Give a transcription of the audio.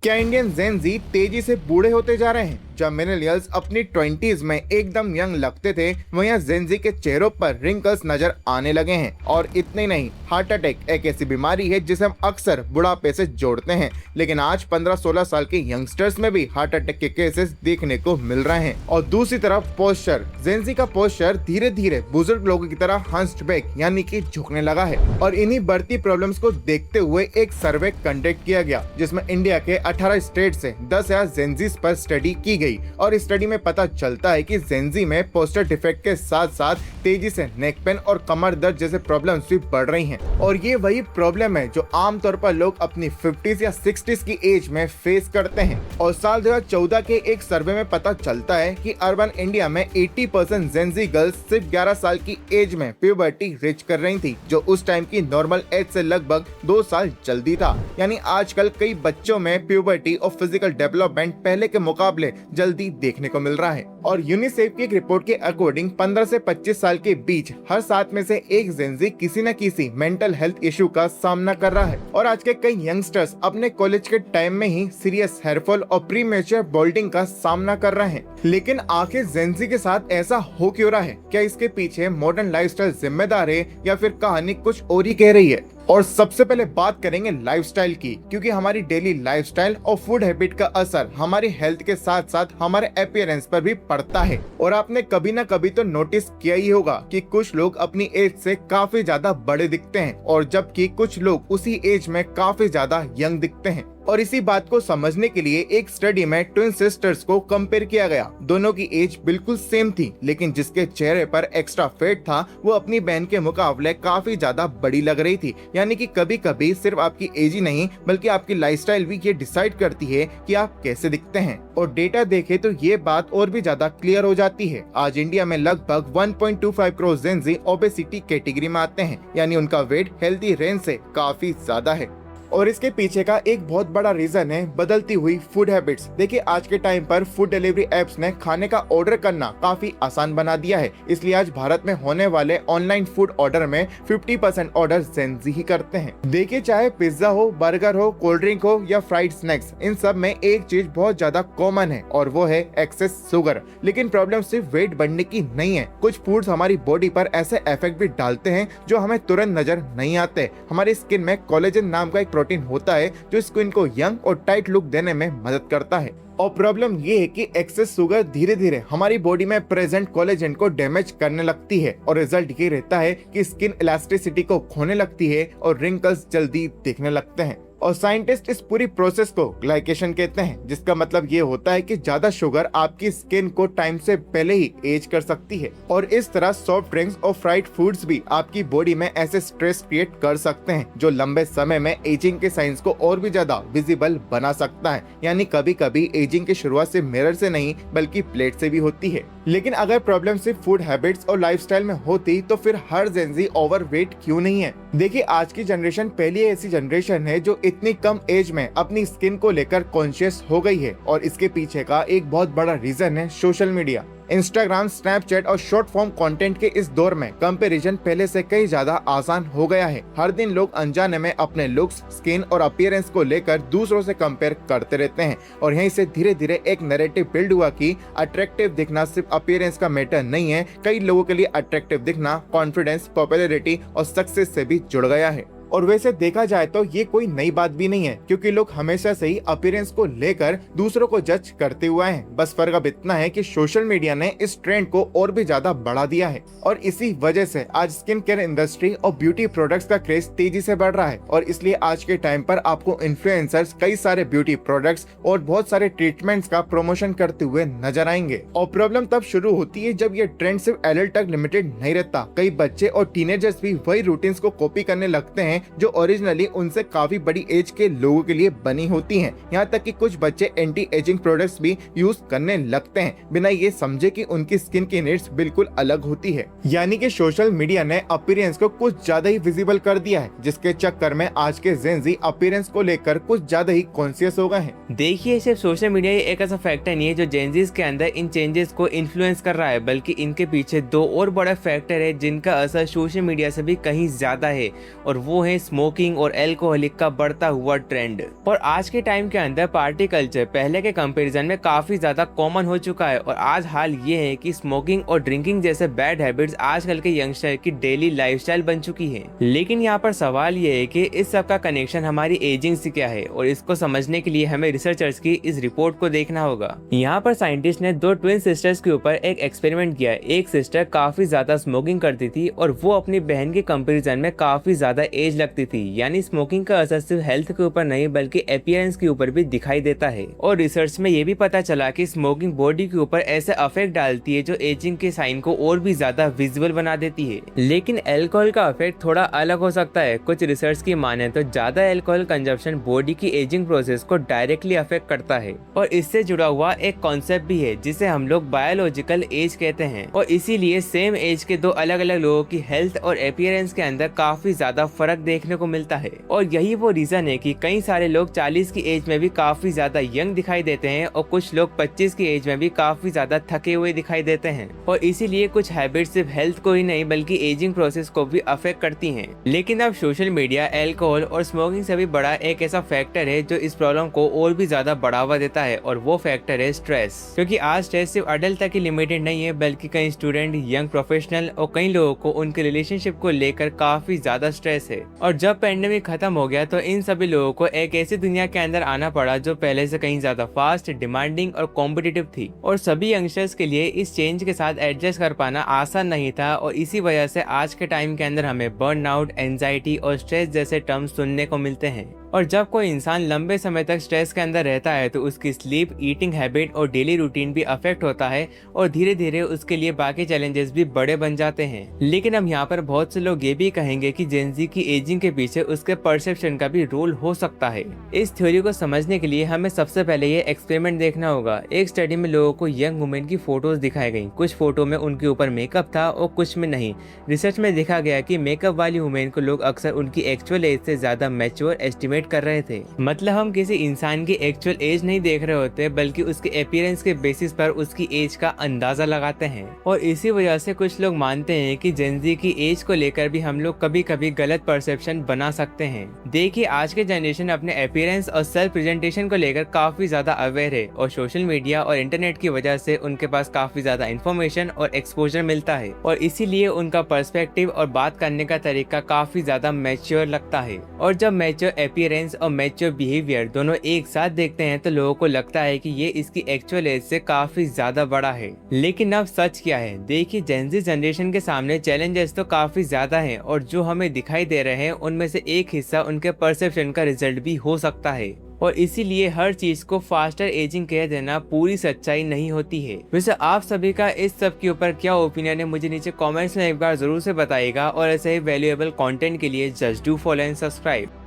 क्या इंडियन जेन जी तेजी से बूढ़े होते जा रहे हैं? जब मिलेनियल्स अपनी 20s में एकदम यंग लगते थे, वहीं जेन जी के चेहरों पर रिंकल्स नजर आने लगे हैं। और इतने नहीं, हार्ट अटैक एक ऐसी बीमारी है जिसे हम अक्सर बुढ़ापे से जोड़ते हैं, लेकिन आज 15-16 साल के यंगस्टर्स में भी हार्ट अटैक के केसेस देखने को मिल रहे हैं। और दूसरी तरफ पोस्चर, जेन जी का पोस्चर धीरे धीरे बुजुर्ग लोगों की तरह हंस्ड बैक यानी कि झुकने लगा है। और इन्हीं बढ़ती प्रॉब्लम्स को देखते हुए एक सर्वे कंडक्ट किया गया, जिसमें इंडिया के 18 स्टेट से 10,000 जेनजीज पर स्टडी की गई। और इस स्टडी में पता चलता है कि जेनजी में पोस्टर डिफेक्ट के साथ साथ तेजी से नेक पेन और कमर दर्द जैसे प्रॉब्लम्स भी बढ़ रही हैं। और ये वही प्रॉब्लम है जो आमतौर पर लोग अपनी 50s या 60s की एज में फेस करते हैं। और साल 2014 के एक सर्वे में पता चलता है कि अर्बन इंडिया में 80% जेनजी गर्ल्स सिर्फ 11 साल की एज में प्यूबर्टी रीच कर रही थी, जो उस टाइम की नॉर्मल एज से लगभग 2 साल जल्दी था। यानी आजकल कई बच्चों में प्यूबर्टी और फिजिकल डेवलपमेंट पहले के मुकाबले जल्दी देखने को मिल रहा है। और यूनिसेफ की एक रिपोर्ट के अकॉर्डिंग 15 से 25 साल के बीच हर 7 में से एक जेनजी किसी न किसी मेंटल हेल्थ इशू का सामना कर रहा है। और आज के कई यंगस्टर्स अपने कॉलेज के टाइम में ही सीरियस हेयरफॉल और प्रीमेच्योर बाल्डिंग का सामना कर रहे हैं। लेकिन आखिर जेनजी के साथ ऐसा हो क्यों रहा है? क्या इसके पीछे मॉडर्न लाइफस्टाइल जिम्मेदार है या फिर कहानी कुछ और ही कह रही है? और सबसे पहले बात करेंगे लाइफस्टाइल की, क्योंकि हमारी डेली लाइफस्टाइल और फूड हैबिट का असर हमारी हेल्थ के साथ साथ हमारे अपीयरेंस पर भी पड़ता है। और आपने कभी ना कभी तो नोटिस किया ही होगा कि कुछ लोग अपनी एज से काफी ज्यादा बड़े दिखते हैं, और जबकि कुछ लोग उसी एज में काफी ज्यादा यंग दिखते हैं। और इसी बात को समझने के लिए एक स्टडी में ट्विन सिस्टर्स को कंपेयर किया गया। दोनों की एज बिल्कुल सेम थी, लेकिन जिसके चेहरे पर एक्स्ट्रा फैट था वो अपनी बहन के मुकाबले काफी ज्यादा बड़ी लग रही थी। यानी कि कभी कभी सिर्फ आपकी एज ही नहीं बल्कि आपकी लाइफस्टाइल भी ये डिसाइड करती है कि आप कैसे दिखते हैं। और डेटा देखे तो ये बात और भी ज्यादा क्लियर हो जाती है। आज इंडिया में लगभग 1.25 करोड़ जेनजी ओबेसिटी कैटेगरी में आते हैं, यानी उनका वेट हेल्थी रेंज से काफी ज्यादा है। और इसके पीछे का एक बहुत बड़ा रीजन है बदलती हुई फूड हैबिट्स। देखिए, आज के टाइम पर फूड डिलीवरी एप्स ने खाने का ऑर्डर करना काफी आसान बना दिया है। इसलिए आज भारत में होने वाले ऑनलाइन फूड ऑर्डर में 50% ऑर्डर जेनजी ही करते हैं। देखिए, चाहे पिज्जा हो, बर्गर हो, कोल्ड ड्रिंक हो या फ्राइड स्नैक्स, इन सब में एक चीज बहुत ज्यादा कॉमन है और वो है एक्सेस शुगर। लेकिन प्रॉब्लम सिर्फ वेट बढ़ने की नहीं है। कुछ फूड्स हमारी बॉडी पर ऐसे इफेक्ट भी डालते हैं जो हमें तुरंत नजर नहीं आते। हमारी स्किन में कोलेजन नाम का एक प्रोटीन होता है जो स्किन को यंग और टाइट लुक देने में मदद करता है। और प्रॉब्लम ये है कि एक्सेस शुगर धीरे धीरे हमारी बॉडी में प्रेजेंट कोलेजन को डैमेज करने लगती है, और रिजल्ट ये रहता है कि स्किन इलास्टिसिटी को खोने लगती है और रिंकल्स जल्दी दिखने लगते हैं। और साइंटिस्ट इस पूरी प्रोसेस को ग्लाइकेशन कहते हैं, जिसका मतलब ये होता है कि ज्यादा शुगर आपकी स्किन को टाइम से पहले ही एज कर सकती है। और इस तरह सॉफ्ट ड्रिंक्स और फ्राइड फूड्स भी आपकी बॉडी में ऐसे स्ट्रेस क्रिएट कर सकते हैं जो लंबे समय में एजिंग के साइंस को और भी ज्यादा विजिबल बना सकता है। यानी कभी कभी एजिंग की शुरुआत से मिरर से नहीं बल्कि प्लेट से भी होती है। लेकिन अगर प्रॉब्लम सिर्फ फूड हैबिट्स और लाइफस्टाइल में होती तो फिर हर जेनजी ओवरवेट क्यों नहीं है? देखिए, आज की जनरेशन पहली ऐसी जनरेशन है जो इतनी कम एज में अपनी स्किन को लेकर कॉन्शियस हो गई है। और इसके पीछे का एक बहुत बड़ा रीजन है सोशल मीडिया। इंस्टाग्राम, स्नैपचैट और शॉर्ट फॉर्म कंटेंट के इस दौर में कंपैरिजन पहले से कई ज्यादा आसान हो गया है। हर दिन लोग अनजाने में अपने लुक्स, स्किन और अपीयरेंस को लेकर दूसरों से कंपेयर करते रहते हैं। और यहीं से धीरे धीरे एक नैरेटिव बिल्ड हुआ कि अट्रैक्टिव दिखना सिर्फ अपीयरेंस का मैटर नहीं है। कई लोगों के लिए अट्रैक्टिव दिखना कॉन्फिडेंस, पॉपुलैरिटी और सक्सेस से भी जुड़ गया है। और वैसे देखा जाए तो ये कोई नई बात भी नहीं है, क्योंकि लोग हमेशा से ही अपीयरेंस को लेकर दूसरों को जज करते हुए हैं। बस फर्क अब इतना है कि सोशल मीडिया ने इस ट्रेंड को और भी ज्यादा बढ़ा दिया है। और इसी वजह से आज स्किन केयर इंडस्ट्री और ब्यूटी प्रोडक्ट्स का क्रेज तेजी से बढ़ रहा है। और इसलिए आज के टाइम पर आपको इन्फ्लुएंसर्स कई सारे ब्यूटी प्रोडक्ट्स और बहुत सारे ट्रीटमेंट्स का प्रमोशन करते हुए नजर आएंगे। और प्रॉब्लम तब शुरू होती है जब ये ट्रेंड सिर्फ एडल्ट तक लिमिटेड नहीं रहता। कई बच्चे और टीनेजर्स भी वही रूटीन्स को कॉपी करने लगते हैं जो ओरिजिनली उनसे काफी बड़ी एज के लोगों के लिए बनी होती हैं। यहाँ तक कि कुछ बच्चे एंटी एजिंग प्रोडक्ट्स भी यूज करने लगते हैं बिना ये समझे कि उनकी स्किन की नीड्स बिल्कुल अलग होती है। यानी कि सोशल मीडिया ने अपीयरेंस को कुछ ज्यादा ही विजिबल कर दिया है, जिसके चक्कर में आज के जेनजी अपीयरेंस को लेकर कुछ ज्यादा ही कॉन्शियस हो गए हैं। देखिए, सिर्फ सोशल मीडिया ही एक ऐसा फैक्टर नहीं है जो जेनजीज के अंदर इन चेंजेस को इन्फ्लुएंस कर रहा है, बल्कि इनके पीछे दो और बड़ा फैक्टर है जिनका असर सोशल मीडिया से भी कहीं ज्यादा है। और वो है है स्मोकिंग और एल्कोहलिक का बढ़ता हुआ ट्रेंड। और आज के टाइम के अंदर पार्टी कल्चर पहले के कंपैरिजन में काफी ज्यादा कॉमन हो चुका है और आज हाल ये है कि स्मोकिंग और ड्रिंकिंग जैसे बैड हैबिट्स आजकल के यंगस्टर की डेली लाइफस्टाइल बन चुकी है। लेकिन यहाँ पर सवाल ये है कि इस सब का कनेक्शन हमारी एजिंग से क्या है, और इसको समझने के लिए हमें रिसर्चर्स की इस रिपोर्ट को देखना होगा। यहाँ पर साइंटिस्ट ने 2 ट्विन सिस्टर्स के ऊपर एक एक्सपेरिमेंट किया। एक सिस्टर काफी ज्यादा स्मोकिंग करती थी और वो अपनी बहन के कंपैरिजन में काफी ज्यादा एज लगती थी। यानी स्मोकिंग का असर सिर्फ हेल्थ के ऊपर नहीं बल्कि अपीयरेंस के ऊपर भी दिखाई देता है। और रिसर्च में ये भी पता चला कि स्मोकिंग बॉडी के ऊपर ऐसे अफेक्ट डालती है जो एजिंग के साइन को और भी ज्यादा विजुअल बना देती है। लेकिन अल्कोहल का इफेक्ट थोड़ा अलग हो सकता है। कुछ रिसर्च की माने तो ज्यादा अल्कोहल कंजप्शन बॉडी की एजिंग प्रोसेस को डायरेक्टली अफेक्ट करता है। और इससे जुड़ा हुआ एक कॉन्सेप्ट भी है जिसे हम लोग बायोलॉजिकल एज कहते हैं। और इसीलिए सेम एज के 2 अलग अलग लोगों की हेल्थ और अपीयरेंस के अंदर काफी ज्यादा फर्क देखने को मिलता है। और यही वो रीजन है कि कई सारे लोग 40 की एज में भी काफी ज्यादा यंग दिखाई देते हैं और कुछ लोग 25 की एज में भी काफी ज्यादा थके हुए दिखाई देते हैं। और इसीलिए कुछ हैबिट्स सिर्फ हेल्थ को ही नहीं बल्कि एजिंग प्रोसेस को भी अफेक्ट करती हैं। लेकिन अब सोशल मीडिया, अल्कोहल और स्मोकिंग से भी बड़ा एक ऐसा फैक्टर है जो इस प्रॉब्लम को और भी ज्यादा बढ़ावा देता है, और वो फैक्टर है स्ट्रेस। क्योंकि आज स्ट्रेस सिर्फ अडल्ट तक ही लिमिटेड नहीं है बल्कि कई स्टूडेंट, यंग प्रोफेशनल और कई लोगों को उनके रिलेशनशिप को लेकर काफी ज्यादा स्ट्रेस है। और जब पेंडेमिक खत्म हो गया तो इन सभी लोगों को एक ऐसी दुनिया के अंदर आना पड़ा जो पहले से कहीं ज्यादा फास्ट, डिमांडिंग और कॉम्पिटिटिव थी। और सभी यंगस्टर्स के लिए इस चेंज के साथ एडजस्ट कर पाना आसान नहीं था। और इसी वजह से आज के टाइम के अंदर हमें बर्नआउट, एंजाइटी और स्ट्रेस जैसे टर्म्स सुनने को मिलते हैं। और जब कोई इंसान लंबे समय तक स्ट्रेस के अंदर रहता है तो उसकी स्लीप, ईटिंग हैबिट और डेली रूटीन भी अफेक्ट होता है और धीरे धीरे उसके लिए बाकी चैलेंजेस भी बड़े बन जाते हैं। लेकिन अब यहाँ पर बहुत से लोग ये भी कहेंगे कि जेन ज़ी की एजिंग के पीछे उसके परसेप्शन का भी रोल हो सकता है। इस थ्योरी को समझने के लिए हमें सबसे पहले ये एक्सपेरिमेंट देखना होगा। एक स्टडी में लोगों को यंग वुमेन की फोटोज दिखाई गई। कुछ फोटो में उनके ऊपर मेकअप था और कुछ में नहीं। रिसर्च में देखा गया कि मेकअप वाली वुमेन को लोग अक्सर उनकी एक्चुअल एज से ज्यादा मैच्योर एस्टिमेट कर रहे थे। मतलब हम किसी इंसान की एक्चुअल एज नहीं देख रहे होते बल्कि उसके अपीयरेंस के बेसिस पर उसकी एज का अंदाजा लगाते हैं। और इसी वजह से कुछ लोग मानते हैं कि जेन ज़ी की एज को लेकर भी हम लोग कभी कभी गलत परसेप्शन बना सकते हैं। देखिए, आज के जनरेशन अपने अपीयरेंस और सेल्फ प्रेजेंटेशन को लेकर काफी ज्यादा अवेयर है और सोशल मीडिया और इंटरनेट की वजह से उनके पास काफी ज्यादा इन्फॉर्मेशन और एक्सपोजर मिलता है और इसीलिए उनका पर्सपेक्टिव और बात करने का तरीका काफी ज्यादा मैच्योर लगता है। और जब मैच्योर अपीयरेंस और मैच्योर बिहेवियर दोनों एक साथ देखते हैं तो लोगों को लगता है कि ये इसकी एक्चुअल एज से काफी ज्यादा बड़ा है। लेकिन अब सच क्या है? देखिए, जेन ज़ी जनरेशन के सामने चैलेंजेस तो काफी ज्यादा हैं और जो हमें दिखाई दे रहे हैं उनमें से एक हिस्सा उनके परसेप्शन का रिजल्ट भी हो सकता है। और इसीलिए हर चीज को फास्टर एजिंग कह देना पूरी सच्चाई नहीं होती है। वैसे आप सभी का इस सब के ऊपर क्या ओपिनियन है मुझे नीचे कमेंट्स में एक बार जरूर से बताइएगा। और ऐसे ही वैल्यूएबल कंटेंट के लिए just do follow and subscribe.